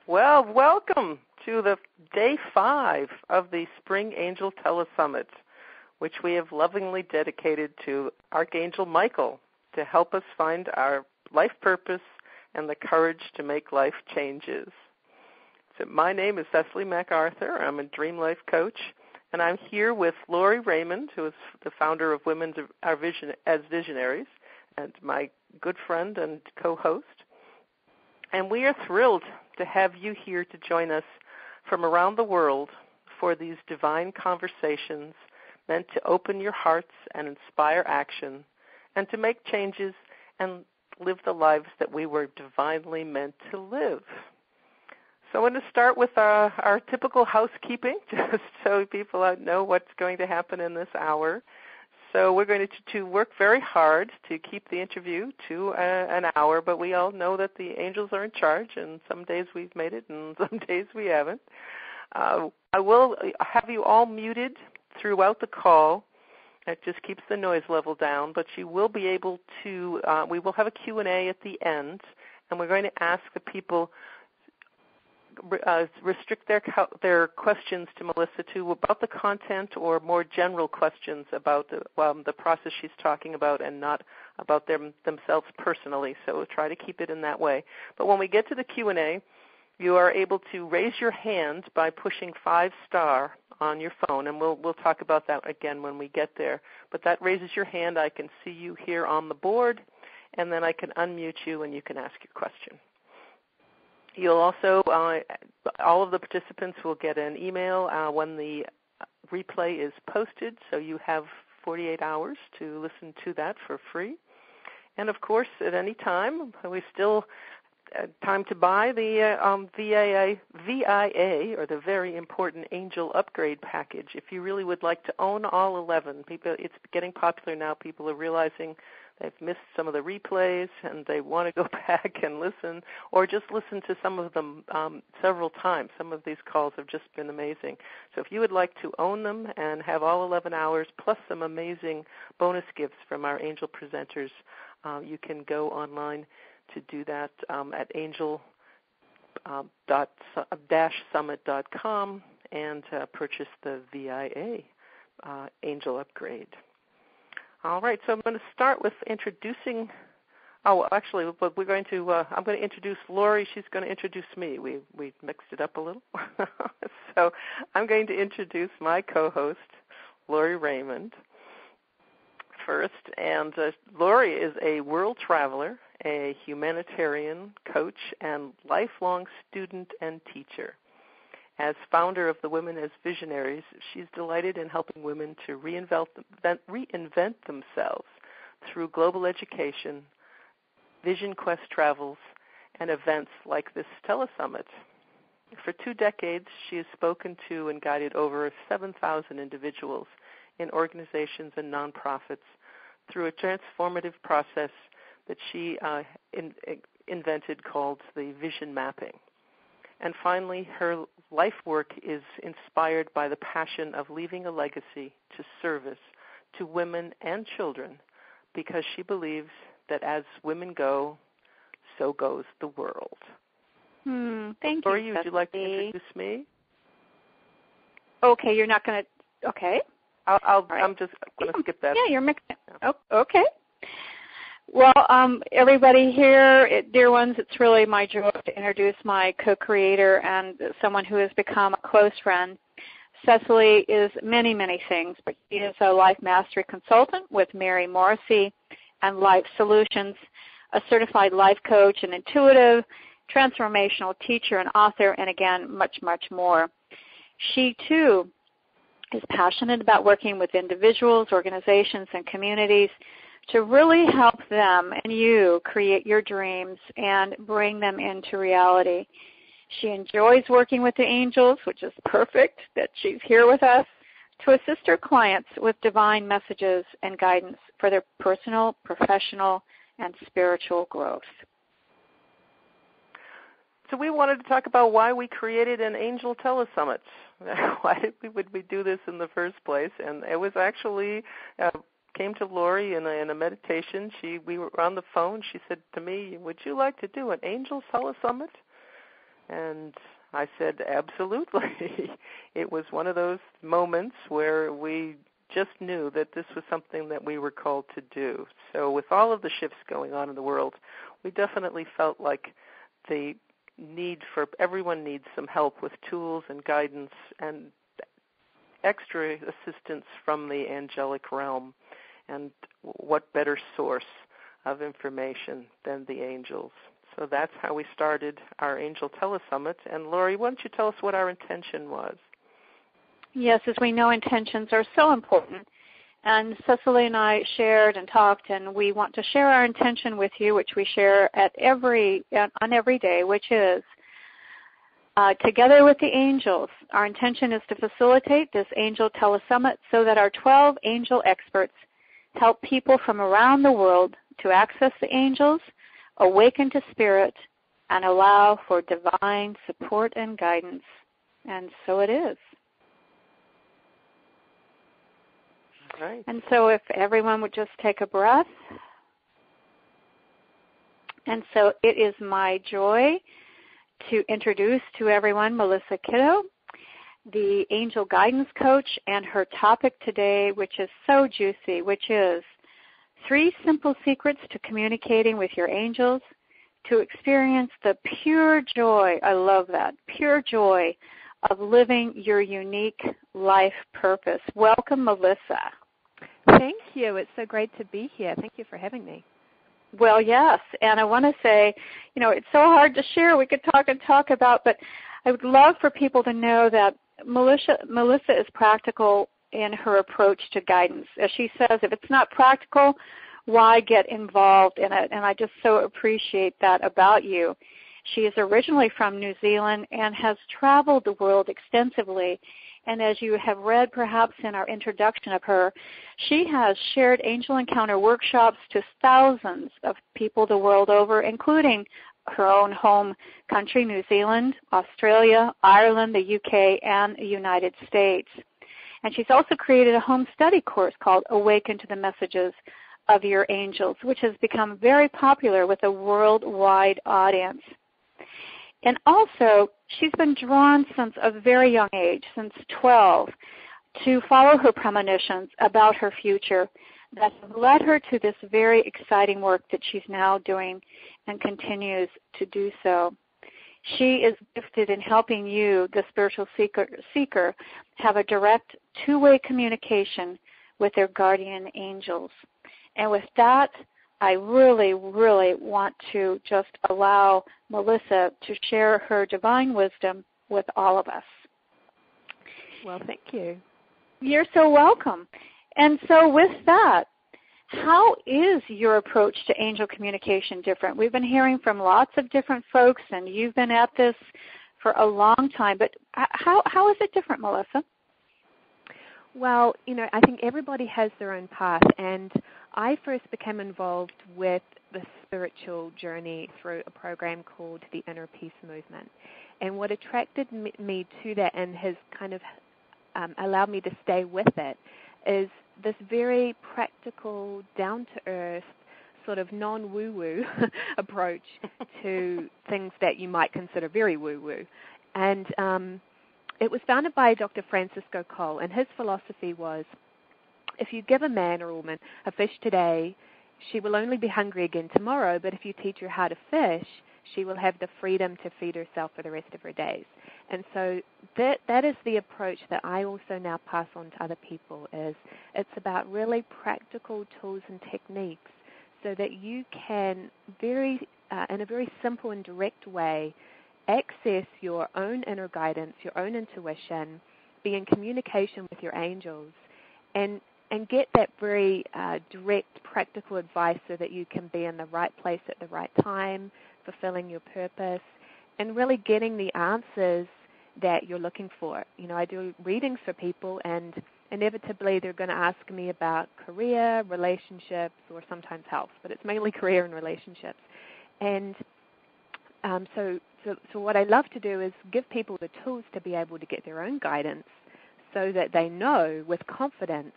Well, welcome to the day 5 of the Spring Angel Telesummit, which we have lovingly dedicated to Archangel Michael to help us find our life purpose and the courage to make life changes. So my name is Cecily MacArthur. I'm a Dream Life Coach, and I'm here with Lori Raymond, who is the founder of Women as Visionaries, and my good friend and co-host. And we are thrilled to have you here to join us from around the world for these divine conversations meant to open your hearts and inspire action and to make changes and live the lives that we were divinely meant to live. So I'm going to start with our typical housekeeping, just so people know what's going to happen in this hour. So we're going to work very hard to keep the interview to an hour, but we all know that the angels are in charge, and some days we've made it and some days we haven't. I will have you all muted throughout the call. It just keeps the noise level down, but you will be able to, we will have a Q&A at the end, and we're going to ask the people restrict their questions to Melissa to about the content or more general questions about the process she's talking about and not about themselves personally. So we'll try to keep it in that way. But when we get to the Q&A, you are able to raise your hand by pushing 5-star on your phone, and we'll talk about that again when we get there. But that raises your hand. I can see you here on the board, and then I can unmute you and you can ask your question. You'll also, all of the participants will get an email when the replay is posted, so you have 48 hours to listen to that for free. And, of course, at any time, we still time to buy the VIA, or the Very Important Angel Upgrade Package. If you really would like to own all 11, it's getting popular now. People are realizing they've missed some of the replays and they want to go back and listen, or just listen to some of them several times. Some of these calls have just been amazing. So if you would like to own them and have all 11 hours plus some amazing bonus gifts from our angel presenters, you can go online to do that at angel-summit.com and purchase the VIA Angel Upgrade. All right, so I'm going to start with introducing. Oh, actually, we're going to. I'm going to introduce Lori. She's going to introduce me. We mixed it up a little. So I'm going to introduce my co-host, Lori Raymond, first. And Lori is a world traveler, a humanitarian, coach, and lifelong student and teacher. As founder of the Women as Visionaries, she's delighted in helping women to reinvent themselves through global education, Vision Quest travels, and events like this Telesummit. For 2 decades, she has spoken to and guided over 7,000 individuals in organizations and nonprofits through a transformative process that she invented called the Vision Mapping. And finally, her life work is inspired by the passion of leaving a legacy to service to women and children, because she believes that as women go, so goes the world. Thank Lori, you. would you like to introduce me? Okay, you're not going to. Okay. I'm just going to skip that. Yeah, you're mixing. Oh, okay. Well, everybody here, dear ones, it's really my joy to introduce my co-creator and someone who has become a close friend. Cecily is many, many things, but she is a life mastery consultant with Mary Morrissey and Life Solutions, a certified life coach, an intuitive, transformational teacher and author, and again, much, much more. She, too, is passionate about working with individuals, organizations, and communities to really help them and you create your dreams and bring them into reality. She enjoys working with the angels, which is perfect that she's here with us, to assist her clients with divine messages and guidance for their personal, professional, and spiritual growth. So we wanted to talk about why we created an Angel Telesummit. Why would we do this in the first place? And it was actually came to Lori in a meditation. We were on the phone. She said to me, "Would you like to do an Angel Telesummit?" And I said, absolutely. It was one of those moments where we just knew that this was something that we were called to do. So with all of the shifts going on in the world, we definitely felt like the need for everyone needs some help with tools and guidance and extra assistance from the angelic realm. And what better source of information than the angels? So that's how we started our Angel Telesummit. And Lori, why don't you tell us what our intention was? Yes, as we know, intentions are so important. And Cecily and I shared and talked, and we want to share our intention with you, which we share on every day, which is together with the angels. Our intention is to facilitate this Angel Telesummit so that our 12 angel experts help people from around the world to access the angels, awaken to spirit, and allow for divine support and guidance. And so it is. Right. And so if everyone would just take a breath. And so it is my joy to introduce to everyone Melissa Kitto, the Angel Guidance Coach, and her topic today, which is so juicy, which is 3 simple secrets to communicating with your angels to experience the pure joy, I love that, pure joy of living your unique life purpose. Welcome, Melissa. Thank you. It's so great to be here. Thank you for having me. Well, yes, and I want to say, it's so hard to share. We could talk about, but I would love for people to know that Melissa is practical in her approach to guidance. As she says, if it's not practical, why get involved in it? And I just so appreciate that about you. She is originally from New Zealand and has traveled the world extensively. And as you have read perhaps in our introduction of her, she has shared angel encounter workshops to thousands of people the world over, including her own home country, New Zealand, Australia, Ireland, the UK, and the United States. And she's also created a home study course called Awaken to the Messages of Your Angels, which has become very popular with a worldwide audience. And also, she's been drawn since a very young age, since 12, to follow her premonitions about her future that have led her to this very exciting work that she's now doing and continues to do so. She is gifted in helping you, the spiritual seeker, have a direct two-way communication with their guardian angels. And with that, I really, really want to just allow Melissa to share her divine wisdom with all of us. Well, thank you. You're so welcome. And so with that, how is your approach to angel communication different? We've been hearing from lots of different folks, and you've been at this for a long time. But how is it different, Melissa? Well, I think everybody has their own path, and I first became involved with the spiritual journey through a program called the Inner Peace Movement. And what attracted me to that and has kind of allowed me to stay with it is this very practical, down-to-earth, sort of non-woo-woo approach to things that you might consider very woo-woo. And it was founded by Dr. Francisco Cole, and his philosophy was, if you give a man or woman a fish today, she will only be hungry again tomorrow, but if you teach her how to fish, she will have the freedom to feed herself for the rest of her days. And so that is the approach that I also now pass on to other people. Is it's about really practical tools and techniques so that you can in a very simple and direct way access your own inner guidance, your own intuition, be in communication with your angels, and get that very direct, practical advice so that you can be in the right place at the right time, fulfilling your purpose, and really getting the answers that you're looking for. I do readings for people, and inevitably they're going to ask me about career, relationships, or sometimes health, but it's mainly career and relationships. And so what I love to do is give people the tools to be able to get their own guidance so that they know with confidence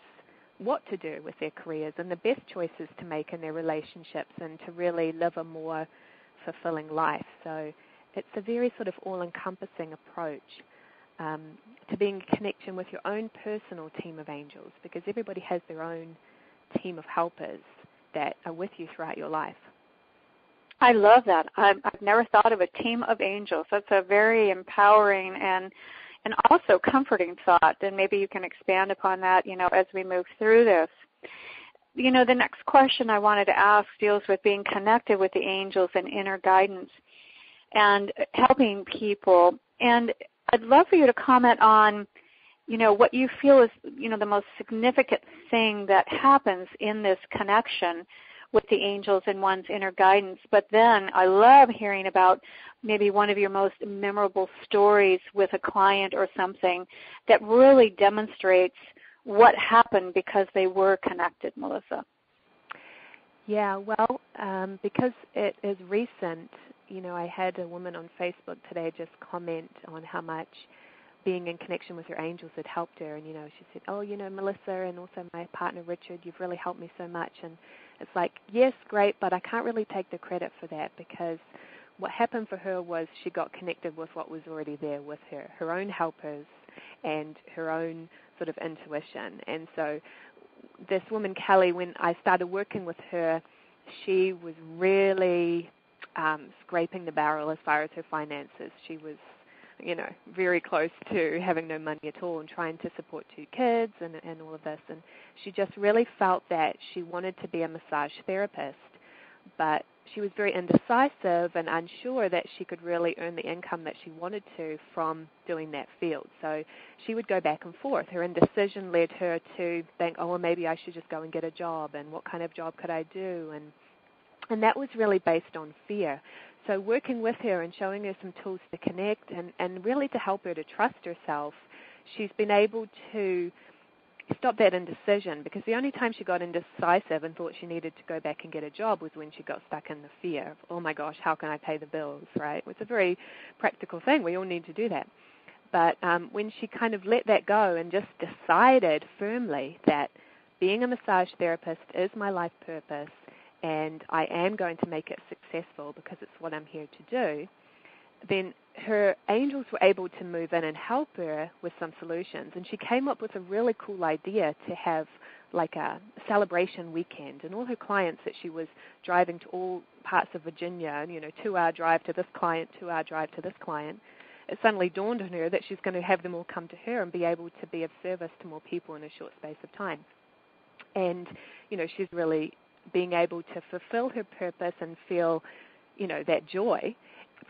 what to do with their careers and the best choices to make in their relationships and to really live a more fulfilling life. So it's a very sort of all-encompassing approach to being in connection with your own personal team of angels, because everybody has their own team of helpers that are with you throughout your life. I love that. I've never thought of a team of angels. That's a very empowering and also comforting thought, and maybe you can expand upon that, as we move through this. The next question I wanted to ask deals with being connected with the angels and inner guidance and helping people. And I'd love for you to comment on, what you feel is, the most significant thing that happens in this connection with the angels and one's inner guidance. But then I love hearing about maybe one of your most memorable stories with a client or something that really demonstrates what happened because they were connected, Melissa. Yeah, well, because it is recent, I had a woman on Facebook today just comment on how much being in connection with her angels had helped her. And, she said, oh, Melissa and also my partner Richard, you've really helped me so much. And it's like, yes, great, but I can't really take the credit for that, because what happened for her was she got connected with what was already there with her own helpers and her own sort of intuition. And so this woman, Kelly, when I started working with her, she was really scraping the barrel as far as her finances. She was, very close to having no money at all and trying to support 2 kids and all of this. And she just really felt that she wanted to be a massage therapist, but she was very indecisive and unsure that she could really earn the income that she wanted to from doing that field. So she would go back and forth. Her indecision led her to think, oh, well, maybe I should just go and get a job, and what kind of job could I do? And that was really based on fear. So working with her and showing her some tools to connect and really to help her to trust herself, she's been able to stop that indecision, because the only time she got indecisive and thought she needed to go back and get a job was when she got stuck in the fear of, oh my gosh, how can I pay the bills, right? It's a very practical thing. We all need to do that. But when she kind of let that go and just decided firmly that being a massage therapist is my life purpose, and I am going to make it successful because it's what I'm here to do, then her angels were able to move in and help her with some solutions. And she came up with a really cool idea to have like a celebration weekend. And all her clients that she was driving to all parts of Virginia, 2-hour drive to this client, 2-hour drive to this client, it suddenly dawned on her that she's going to have them all come to her and be able to be of service to more people in a short space of time. And, she's really being able to fulfill her purpose and feel, that joy,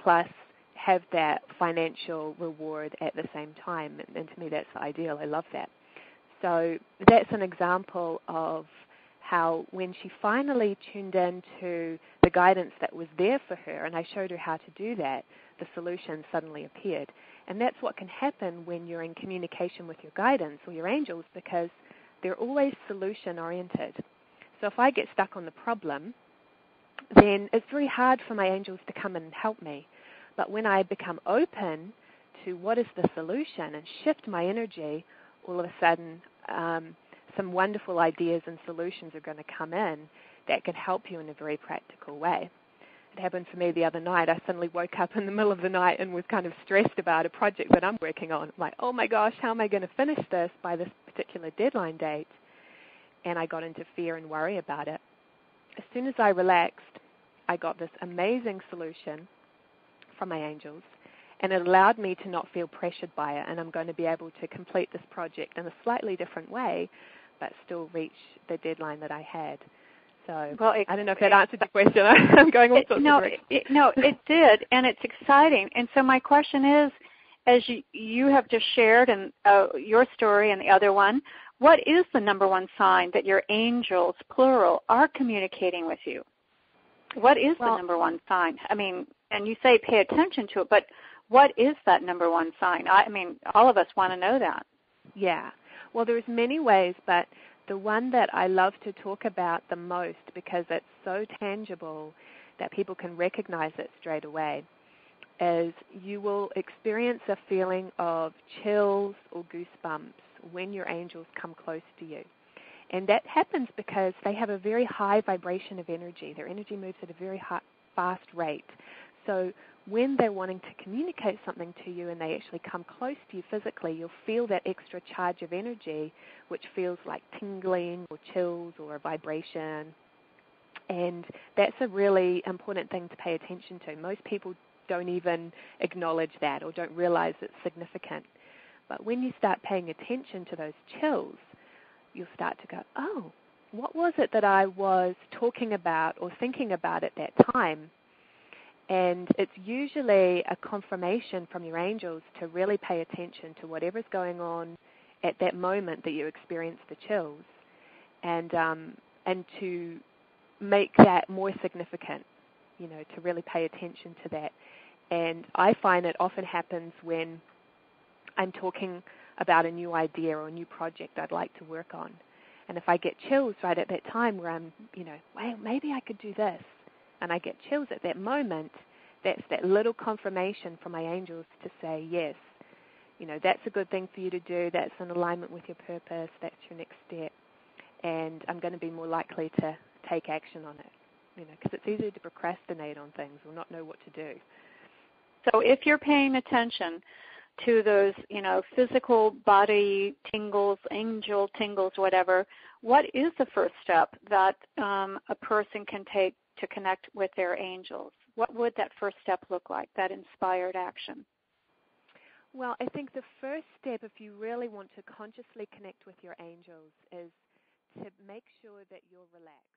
plus have that financial reward at the same time. And to me, that's ideal. I love that. So that's an example of how when she finally tuned into the guidance that was there for her, and I showed her how to do that, the solution suddenly appeared. And that's what can happen when you're in communication with your guidance or your angels, because they're always solution-oriented. So if I get stuck on the problem, then it's very hard for my angels to come in and help me. But when I become open to what is the solution and shift my energy, all of a sudden some wonderful ideas and solutions are going to come in that can help you in a very practical way. It happened for me the other night. I suddenly woke up in the middle of the night and was kind of stressed about a project that I'm working on. I'm like, oh my gosh, how am I going to finish this by this particular deadline date? And I got into fear and worry about it. As soon as I relaxed, I got this amazing solution from my angels, and it allowed me to not feel pressured by it, and I'm going to be able to complete this project in a slightly different way, but still reach the deadline that I had. So I don't know if that answered your question. I'm going all sorts of directions. It did, and it's exciting. And so my question is, as you have just shared and your story and the other one, what is the number one sign that your angels, plural, are communicating with you? What is the number one sign? I mean, and you say pay attention to it, but what is that number one sign? I mean, all of us want to know that. Yeah. Well, there's many ways, but the one that I love to talk about the most, because it's so tangible that people can recognize it straight away, is you will experience a feeling of chills or goosebumps when your angels come close to you. And that happens because they have a very high vibration of energy. Their energy moves at a very fast rate. So when they're wanting to communicate something to you and they actually come close to you physically, you'll feel that extra charge of energy, which feels like tingling or chills or a vibration. And that's a really important thing to pay attention to. Most people don't even acknowledge that or don't realize it's significant. But when you start paying attention to those chills, you'll start to go, oh, what was it that I was talking about or thinking about at that time? And it's usually a confirmation from your angels to really pay attention to whatever's going on at that moment that you experience the chills, and to make that more significant, to really pay attention to that. And I find it often happens when I'm talking about a new idea or a new project I'd like to work on. And if I get chills right at that time where I'm, well, maybe I could do this, and I get chills at that moment, that's that little confirmation from my angels to say, yes, that's a good thing for you to do, that's in alignment with your purpose, that's your next step, and I'm going to be more likely to take action on it, because it's easy to procrastinate on things or not know what to do. So if you're paying attention to those, physical body tingles, angel tingles, whatever, what is the first step that a person can take to connect with their angels? What would that first step look like, that inspired action? Well, I think the first step, if you really want to consciously connect with your angels, is to make sure that you're relaxed.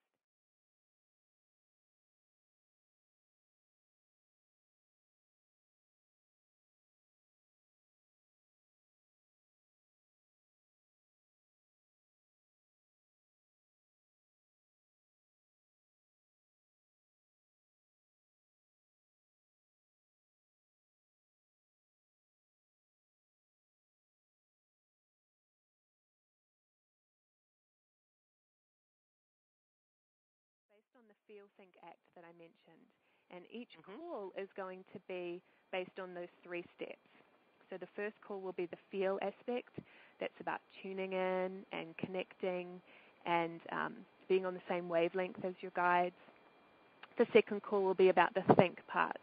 Based on the Feel, Think, Act that I mentioned. And each call is going to be based on those 3 steps. So the first call will be the feel aspect. That's about tuning in and connecting and being on the same wavelength as your guides. The second call will be about the think part.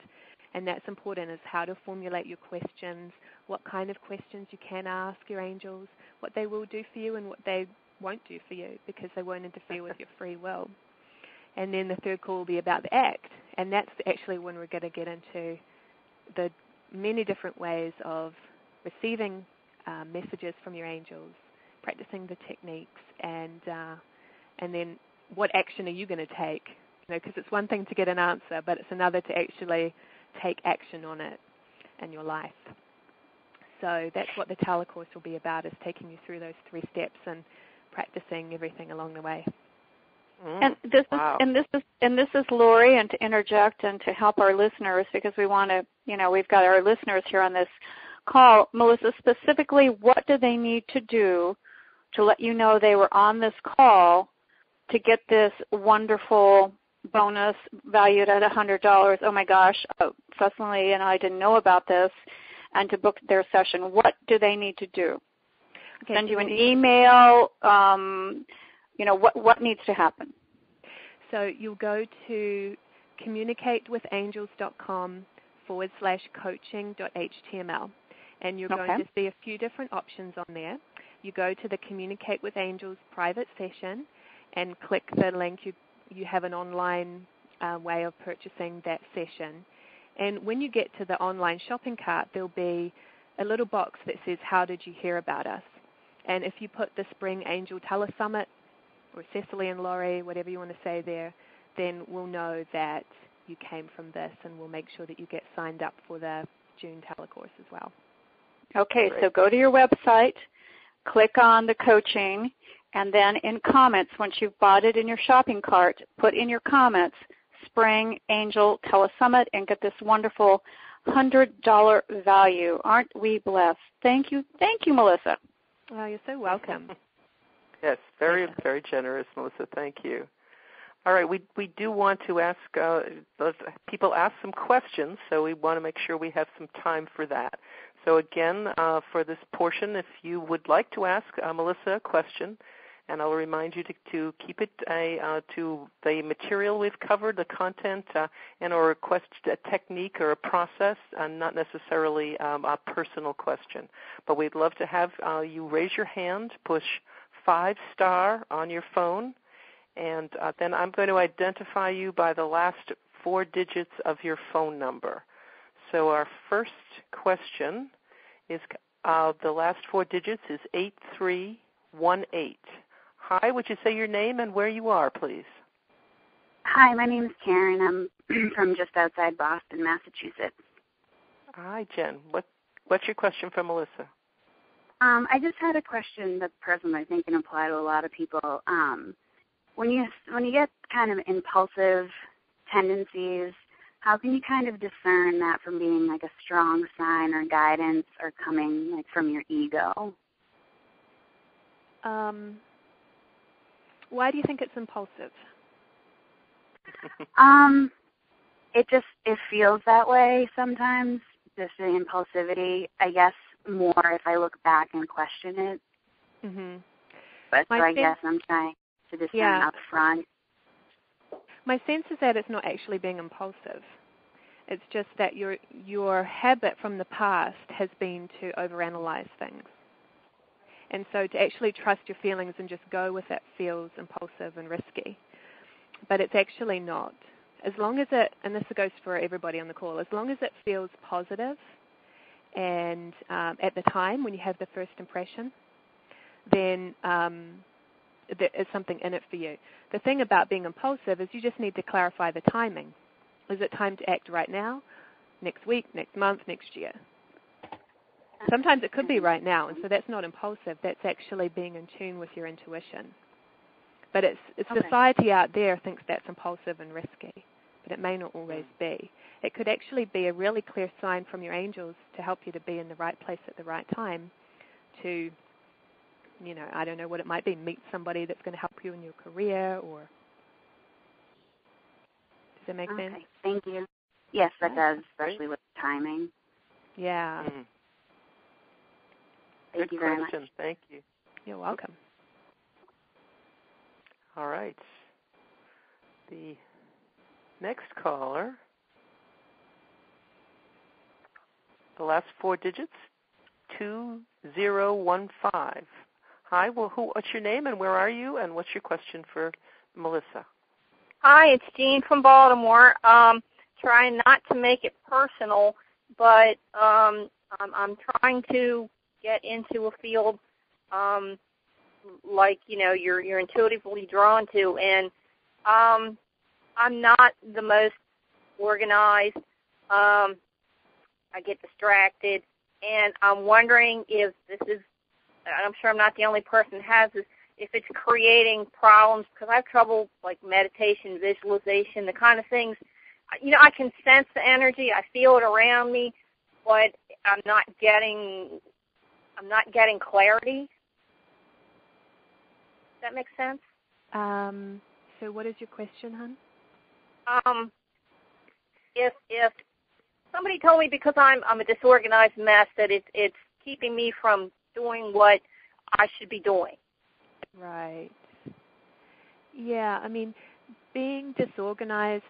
And that's important, is how to formulate your questions, what kind of questions you can ask your angels, what they will do for you and what they won't do for you, because they won't interfere with your free will. And then the third call will be about the act, and that's actually when we're going to get into the many different ways of receiving messages from your angels, practicing the techniques, and then what action are you going to take? Because it's one thing to get an answer, but it's another to actually take action on it in your life. So that's what the telecourse will be about, is taking you through those 3 steps and practicing everything along the way. And this is Lori, and to interject and to help our listeners, because we want to, we've got our listeners here on this call. Melissa, specifically, what do they need to do to let you know they were on this call to get this wonderful bonus valued at $100? Oh my gosh, Cecily and I didn't know about this, and to book their session. What do they need to do? Okay, send you an email? What needs to happen? So you'll go to communicatewithangels.com/coaching.html, and you're going to see a few different options on there. You go to the Communicate with Angels private session and click the link. You have an online way of purchasing that session. And when you get to the online shopping cart, there'll be a little box that says, how did you hear about us? And if you put the Spring Angel Telesummit, or Cecily and Laurie, whatever you want to say there, then we'll know that you came from this, and we'll make sure that you get signed up for the June telecourse as well. Okay, great. So go to your website, click on the coaching, and then in comments, once you've bought it in your shopping cart, put in your comments, Spring Angel Telesummit, and get this wonderful $100 value. Aren't we blessed? Thank you, Melissa. Oh, you're so welcome. Yes, very, very generous, Melissa. Thank you. All right, we do want to ask people ask some questions, so we want to make sure we have some time for that. So again, for this portion, if you would like to ask Melissa a question, And I'll remind you to keep it to the material we've covered, the content, and or request a technique or a process, and not necessarily a personal question. But we'd love to have you raise your hand, push 5 star on your phone, and then I'm going to identify you by the last 4 digits of your phone number. So our first question is the last 4 digits is 8318. Hi, would you say your name and where you are, please? Hi, my name is Karen. I'm from just outside Boston, Massachusetts. Hi, Jen. What's your question for Melissa? I just had a question that's personal, I think, can apply to a lot of people. When you get kind of impulsive tendencies, how can you kind of discern that from being like a strong sign or guidance or coming like from your ego? Why do you think it's impulsive? It feels that way sometimes, just the impulsivity, I guess, more if I look back and question it. Mm-hmm. But so I guess I'm trying to discern up front. My sense is that it's not actually being impulsive. It's just that your habit from the past has been to overanalyze things. And so to actually trust your feelings and just go with it feels impulsive and risky. But it's actually not. As long as it, and this goes for everybody on the call, as long as it feels positive and at the time when you have the first impression, then there is something in it for you. The thing about being impulsive is you just need to clarify the timing. Is it time to act right now, next week, next month, next year? Sometimes it could be right now, and so that's not impulsive. That's actually being in tune with your intuition. But society out there thinks that's impulsive and risky, but it may not always be. It could actually be a really clear sign from your angels to help you to be in the right place at the right time to, I don't know what it might be, meet somebody that's going to help you in your career or... Does that make sense? Okay, thank you. Yes, that does, especially with timing. Yeah. Mm. Thank you very much. Thank you. You're welcome. All right. The next caller, the last 4 digits, 2015. Hi, well, what's your name and where are you, and what's your question for Melissa? Hi, it's Jean from Baltimore. Trying not to make it personal, but I'm trying to get into a field like you're intuitively drawn to, and I'm not the most organized. I get distracted, and I'm wondering if this is, and I'm sure I'm not the only person who has this, if it's creating problems, because I have trouble like meditation, visualization, the kind of things. I can sense the energy, I feel it around me, but I'm not getting clarity. Does that make sense? So what is your question, hon? If somebody told me because I'm a disorganized mess that it's keeping me from doing what I should be doing. Right. Yeah, I mean, being disorganized,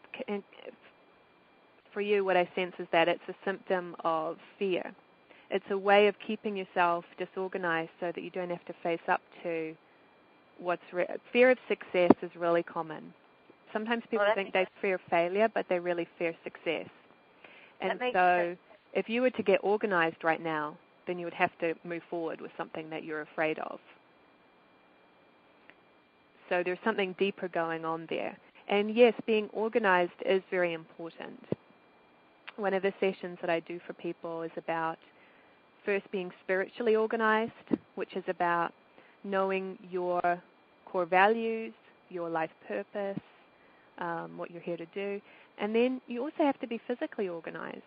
for you, what I sense is that it's a symptom of fear. It's a way of keeping yourself disorganized so that you don't have to face up to fear of success is really common. Sometimes people think they fear failure, but they really fear success. And so if you were to get organized right now, then you would have to move forward with something that you're afraid of. So there's something deeper going on there. And yes, being organized is very important. One of the sessions that I do for people is about first being spiritually organized, which is about knowing your core values, your life purpose, what you're here to do. And then you also have to be physically organized,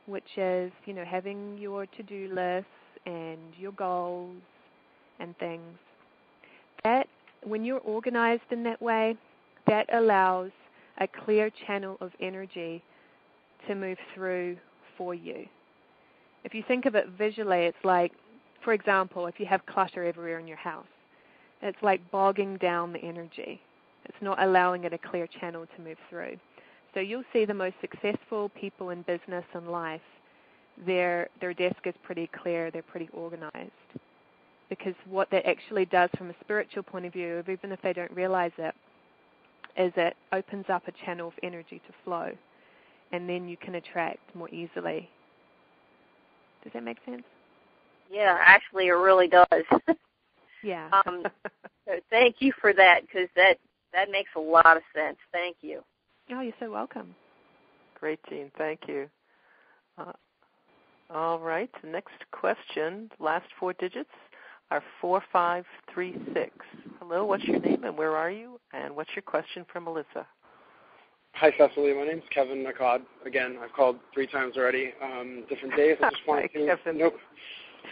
which is, having your to-do lists and your goals and things. That, when you're organized in that way, that allows a clear channel of energy to move through for you. If you think of it visually, it's like, for example, if you have clutter everywhere in your house, It's like bogging down the energy. It's not allowing it a clear channel to move through. So you'll see the most successful people in business and life, their desk is pretty clear, they're pretty organized. Because what that actually does from a spiritual point of view, even if they don't realize it, is it opens up a channel of energy to flow. And then you can attract more easily. Does that make sense? Yeah, actually it really does. Yeah. So thank you for that, because that makes a lot of sense. Thank you. Oh, you're so welcome. Great, Jean. Thank you. All right. Next question. Last 4 digits are 4536. Hello. What's your name and where are you? And what's your question for Melissa? Hi, Cecily. My name's Kevin Nakad. Again, I've called 3 times already. Different days. I just wanted to.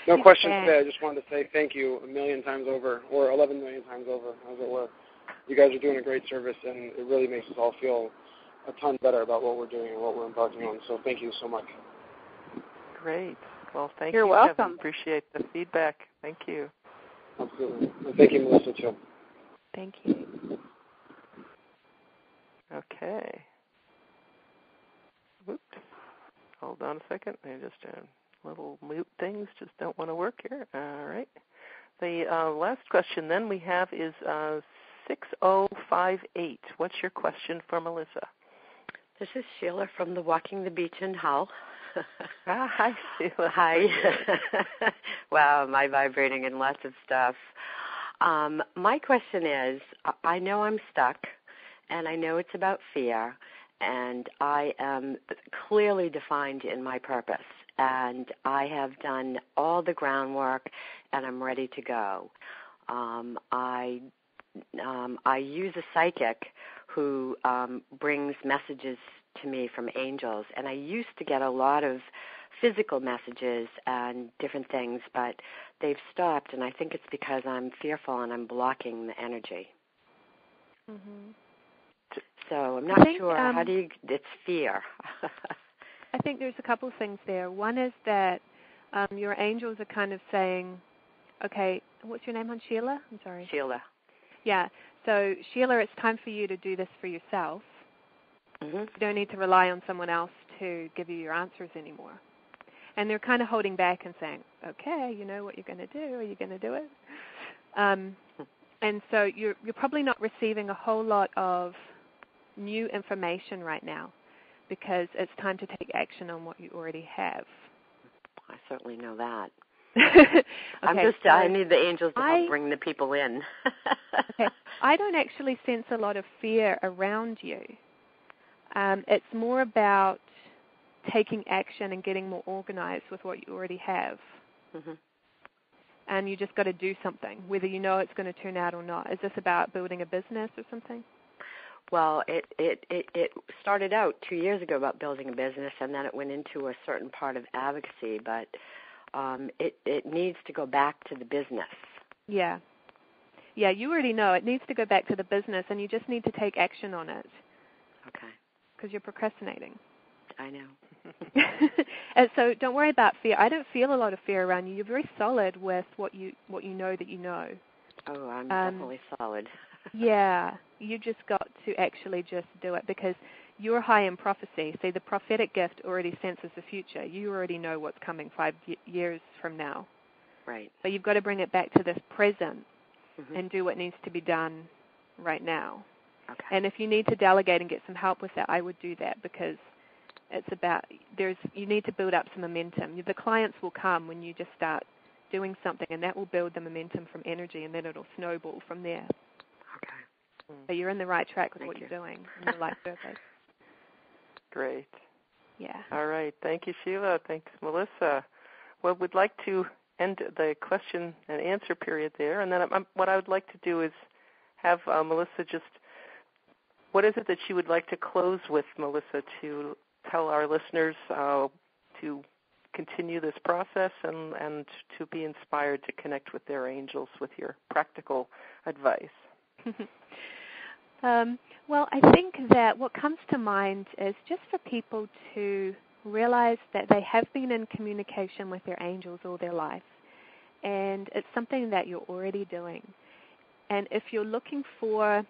No questions today. I just wanted to say thank you 1 million times over, or 11 million times over, as it were. You guys are doing a great service, and it really makes us all feel a ton better about what we're doing and what we're embarking on. So thank you so much. Great. Well, thank You're you, welcome. Kevin. Appreciate the feedback. Thank you. Absolutely. And thank you, Melissa, too. Thank you. Okay. Whoops. Hold on a second. I just little mute things just don't want to work here. All right. The last question then we have is 6058. What's your question for Melissa? This is Sheila from the Walking the Beach in Hull. Hi, Sheila. Hi. Wow, am I vibrating in lots of stuff. My question is, I know I'm stuck, and I know it's about fear, and I am clearly defined in my purpose, and I have done all the groundwork, and I'm ready to go. I use a psychic who brings messages to me from angels, and I used to get a lot of physical messages and different things, but they've stopped, and I think it's because I'm fearful and I'm blocking the energy. Mm-hmm. So I'm not sure. How do you? It's fear. I think there's a couple of things there. One is that your angels are kind of saying, okay, what's your name, hon? Sheila? I'm sorry. Sheila. Yeah. So, Sheila, it's time for you to do this for yourself. Mm-hmm. You don't need to rely on someone else to give you your answers anymore. And they're kind of holding back and saying, okay, you know what you're going to do. Are you going to do it? And so you're probably not receiving a whole lot of new information right now because it's time to take action on what you already have. I certainly know that. Okay, I need the angels to help bring the people in. Okay. I don't actually sense a lot of fear around you. It's more about taking action and getting more organized with what you already have. Mm-hmm. And you just got to do something, whether you know it's going to turn out or not. Is this about building a business or something? Well, it started out 2 years ago about building a business, and then it went into a certain part of advocacy, but it needs to go back to the business. Yeah. Yeah, you already know. It needs to go back to the business, and you just need to take action on it. Okay. Because you're procrastinating. I know. And so don't worry about fear. I don't feel a lot of fear around you. You're very solid with what you know that you know. Oh, I'm definitely solid. Yeah, you just got to actually just do it because you're high in prophecy. See, the prophetic gift already senses the future. You already know what's coming 5 years from now. Right. But you've got to bring it back to this present and do what needs to be done right now. Okay. And if you need to delegate and get some help with that, I would do that because it's about you need to build up some momentum. The clients will come when you just start doing something, and that will build the momentum from energy, and then it'll snowball from there. Okay. So you're in the right track with Thank what you. you're doing in your life purpose. Great. Yeah. All right. Thank you, Sheila. Thanks, Melissa. Well, we'd like to end the question and answer period there, and then what I would like to do is have Melissa just, what is it that she would like to close with, Melissa, to tell our listeners to continue this process and to be inspired to connect with their angels with your practical advice? Well, I think that what comes to mind is just for people to realize that they have been in communication with their angels all their life, and it's something that you're already doing. And if you're looking for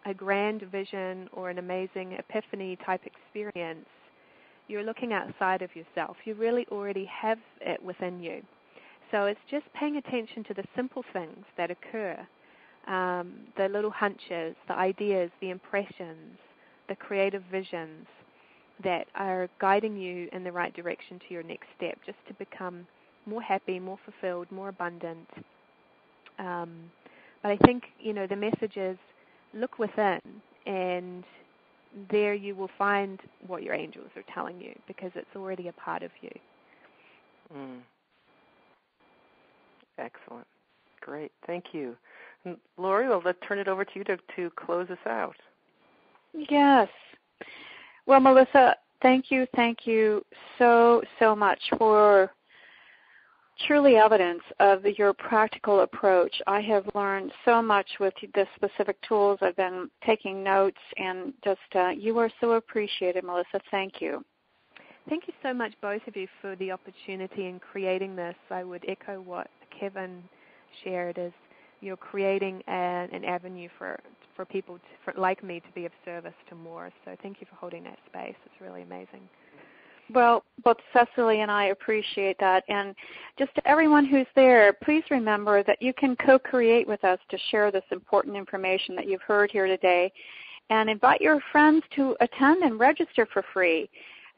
a grand vision or an amazing epiphany type experience, you're looking outside of yourself. You really already have it within you. So it's just paying attention to the simple things that occur, the little hunches, the ideas, the impressions, the creative visions that are guiding you in the right direction to your next step, just to become more happy, more fulfilled, more abundant. But I think, the message is look within, and there you will find what your angels are telling you, because it's already a part of you. Excellent. Great. Thank you. And Lori, let's turn it over to you to close us out. Yes. Well, Melissa, thank you so much for truly evidence of your practical approach. I have learned so much with the specific tools. I've been taking notes, and just you are so appreciated, Melissa. Thank you. Thank you so much, both of you, for the opportunity in creating this. I would echo what Kevin shared, is you're creating an avenue for people like me to be of service to more. So thank you for holding that space. It's really amazing. Well, both Cecily and I appreciate that. And just to everyone who's there, please remember that you can co-create with us to share this important information that you've heard here today, and invite your friends to attend and register for free.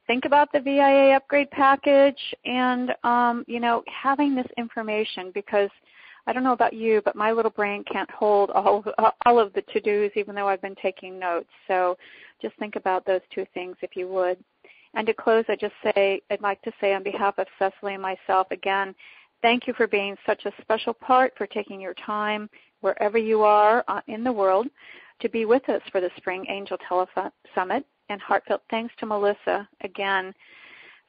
Think about the VIA upgrade package and, having this information, because I don't know about you, but my little brain can't hold all of the to-dos, even though I've been taking notes. So just think about those two things, if you would. And to close, I'd like to say on behalf of Cecily and myself, again, thank you for being such a special part, for taking your time wherever you are in the world to be with us for the Spring Angel Telesummit. And heartfelt thanks to Melissa, again,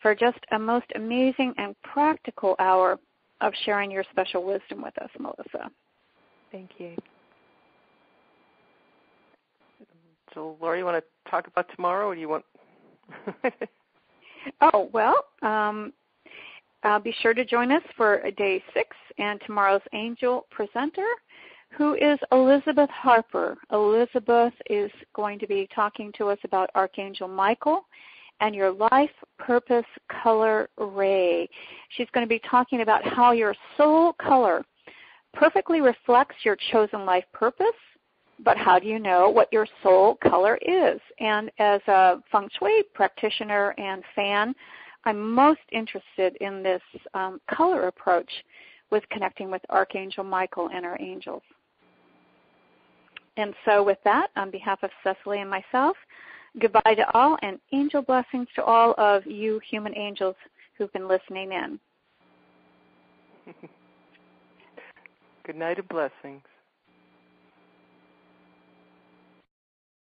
for just a most amazing and practical hour of sharing your special wisdom with us, Melissa. Thank you. So, Lori, you want to talk about tomorrow, or do you want... Be sure to join us for day 6 and tomorrow's angel presenter, who is Elizabeth Harper. Elizabeth is going to be talking to us about Archangel Michael and your life purpose color ray. She's going to be talking about how your soul color perfectly reflects your chosen life purpose, but how do you know what your soul color is? And as a feng shui practitioner and fan, I'm most interested in this color approach with connecting with Archangel Michael and our angels. And so with that, on behalf of Cecily and myself, goodbye to all, and angel blessings to all of you human angels who've been listening in. Good night and blessings.